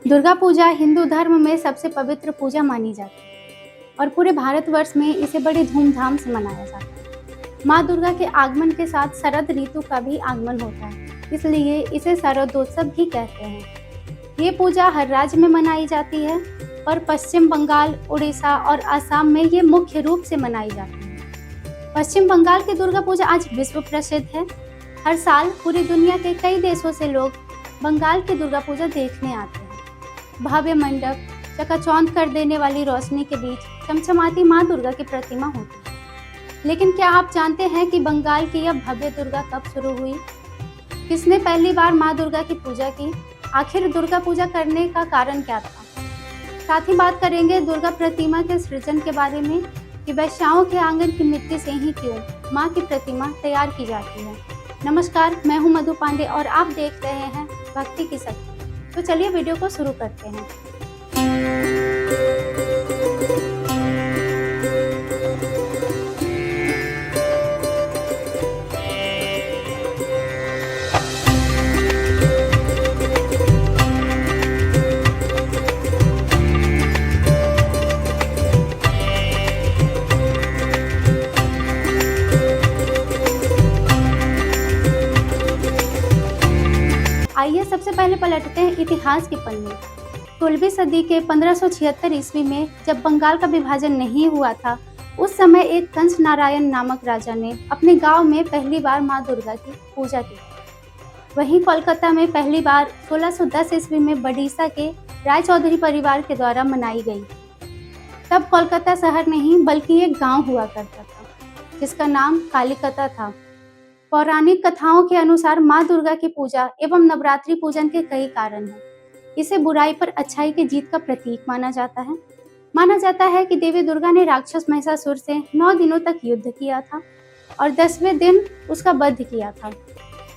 दुर्गा पूजा हिंदू धर्म में सबसे पवित्र पूजा मानी जाती है और पूरे भारतवर्ष में इसे बड़े धूमधाम से मनाया जाता है। माँ दुर्गा के आगमन के साथ शरद ऋतु का भी आगमन होता है, इसलिए इसे शरदोत्सव भी कहते हैं। ये पूजा हर राज्य में मनाई जाती है और पश्चिम बंगाल, उड़ीसा और असम में ये मुख्य रूप से मनाई जाती है। पश्चिम बंगाल की दुर्गा पूजा आज विश्व प्रसिद्ध है। हर साल पूरी दुनिया के कई देशों से लोग बंगाल की दुर्गा पूजा देखने आते हैं। भव्य मंडप, चकाचौंध कर देने वाली रोशनी के बीच चमचमाती माँ दुर्गा की प्रतिमा होती है। लेकिन क्या आप जानते हैं कि बंगाल की यह भव्य दुर्गा कब शुरू हुई? किसने पहली बार माँ दुर्गा की पूजा की? आखिर दुर्गा पूजा करने का कारण क्या था? साथ ही बात करेंगे दुर्गा प्रतिमा के सृजन के बारे में कि वेश्याओं के आंगन की मिट्टी से ही क्यों माँ की प्रतिमा तैयार की जाती है। नमस्कार, मैं हूँ मधु पांडे और आप देख रहे हैं भक्ति की शक्ति। तो चलिए वीडियो को शुरू करते हैं। आइए सबसे पहले पलटते हैं इतिहास के पन्ने। 16वीं सदी के 1576 ईस्वी में जब बंगाल का विभाजन नहीं हुआ था, उस समय एक कंस नारायण नामक राजा ने अपने गांव में पहली बार मां दुर्गा की पूजा की। वहीं कोलकाता में पहली बार 1610 ईस्वी में बड़ीसा के रायचौधरी परिवार के द्वारा मनाई गई। तब कोलकाता शहर नहीं बल्कि एक गाँव हुआ करता था जिसका नाम कालीकता था। पौराणिक कथाओं के अनुसार माँ दुर्गा की पूजा एवं नवरात्रि पूजन के कई कारण हैं। इसे बुराई पर अच्छाई की जीत का प्रतीक माना जाता है। माना जाता है कि देवी दुर्गा ने राक्षस महिषासुर से 9 दिनों तक युद्ध किया था और 10वें दिन उसका वध किया था।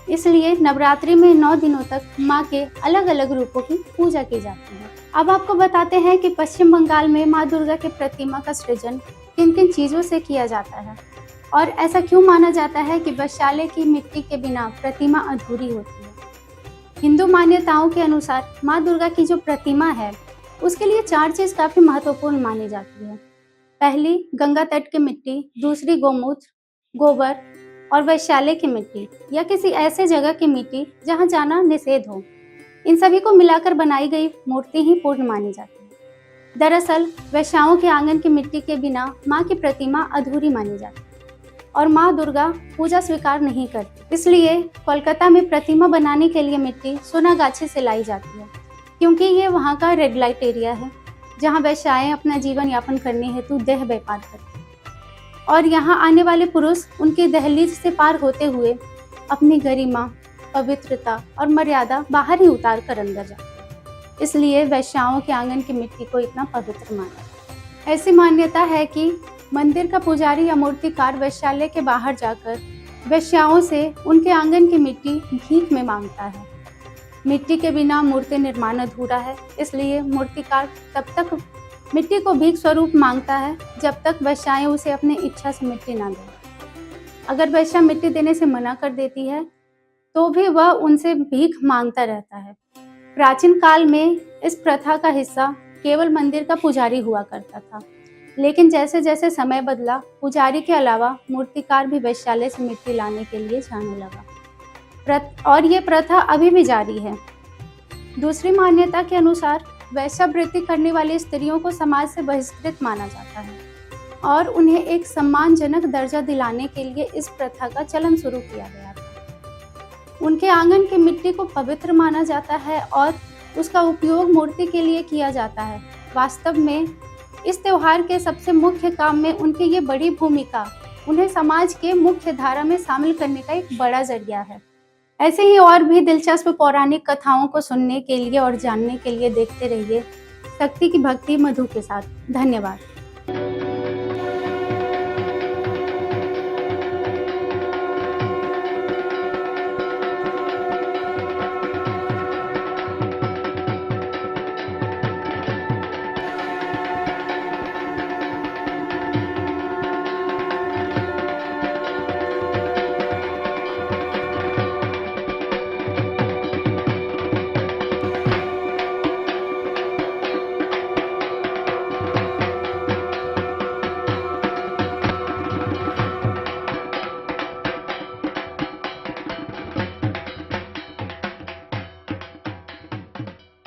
इसलिए नवरात्रि में 9 दिनों तक माँ के अलग अलग रूपों की पूजा की जाती है। अब आपको बताते हैं कि पश्चिम बंगाल में माँ दुर्गा के प्रतिमा का सृजन किन किन चीजों से किया जाता है और ऐसा क्यों माना जाता है कि वैशाल्य की मिट्टी के बिना प्रतिमा अधूरी होती है। हिंदू मान्यताओं के अनुसार माँ दुर्गा की जो प्रतिमा है उसके लिए 4 चीज काफी महत्वपूर्ण मानी जाती है। पहली गंगा तट की मिट्टी, दूसरी गौमूत्र, गोबर और वैशाल्य की मिट्टी या किसी ऐसे जगह की मिट्टी जहाँ जाना निषेध हो। इन सभी को मिलाकर बनाई गई मूर्ति ही पूर्ण मानी जाती है। दरअसल वैश्याओं के आंगन की मिट्टी के बिना माँ की प्रतिमा अधूरी मानी जाती है और माँ दुर्गा पूजा स्वीकार नहीं करती। इसलिए कोलकाता में प्रतिमा बनाने के लिए मिट्टी सोनागाछी से लाई जाती है, क्योंकि ये वहाँ का रेड लाइट एरिया है जहाँ वैश्याएं अपना जीवन यापन करने हेतु देह व्यापार करती हैं और यहाँ आने वाले पुरुष उनकी दहलीज से पार होते हुए अपनी गरिमा, पवित्रता और मर्यादा बाहर ही उतार कर अंदर जाते हैं। इसलिए वैश्याओं के आंगन की मिट्टी को इतना पवित्र माना। ऐसी मान्यता है कि मंदिर का पुजारी या मूर्तिकार वैशाल्य के बाहर जाकर वैश्याओं से उनके आंगन की मिट्टी भीख में मांगता है। मिट्टी के बिना मूर्ति निर्माण अधूरा है, इसलिए मूर्तिकार तब तक मिट्टी को भीख स्वरूप मांगता है जब तक वैश्याएं उसे अपनी इच्छा से मिट्टी ना दें। अगर वैश्या मिट्टी देने से मना कर देती है तो भी वह उनसे भीख मांगता रहता है। प्राचीन काल में इस प्रथा का हिस्सा केवल मंदिर का पुजारी हुआ करता था, लेकिन जैसे जैसे समय बदला पुजारी के अलावा मूर्तिकार भी वैशाल्य से मिट्टी लाने के लिए जाने लगा और ये प्रथा अभी भी जारी है। दूसरी मान्यता के अनुसार वैश्यावृत्ति करने वाली स्त्रियों को समाज से बहिष्कृत माना जाता है और उन्हें एक सम्मानजनक दर्जा दिलाने के लिए इस प्रथा का चलन शुरू किया गया था। उनके आंगन की मिट्टी को पवित्र माना जाता है और उसका उपयोग मूर्ति के लिए किया जाता है। वास्तव में इस त्योहार के सबसे मुख्य काम में उनकी ये बड़ी भूमिका उन्हें समाज के मुख्य धारा में शामिल करने का एक बड़ा जरिया है। ऐसे ही और भी दिलचस्प पौराणिक कथाओं को सुनने के लिए और जानने के लिए देखते रहिए शक्ति की भक्ति मधु के साथ। धन्यवाद।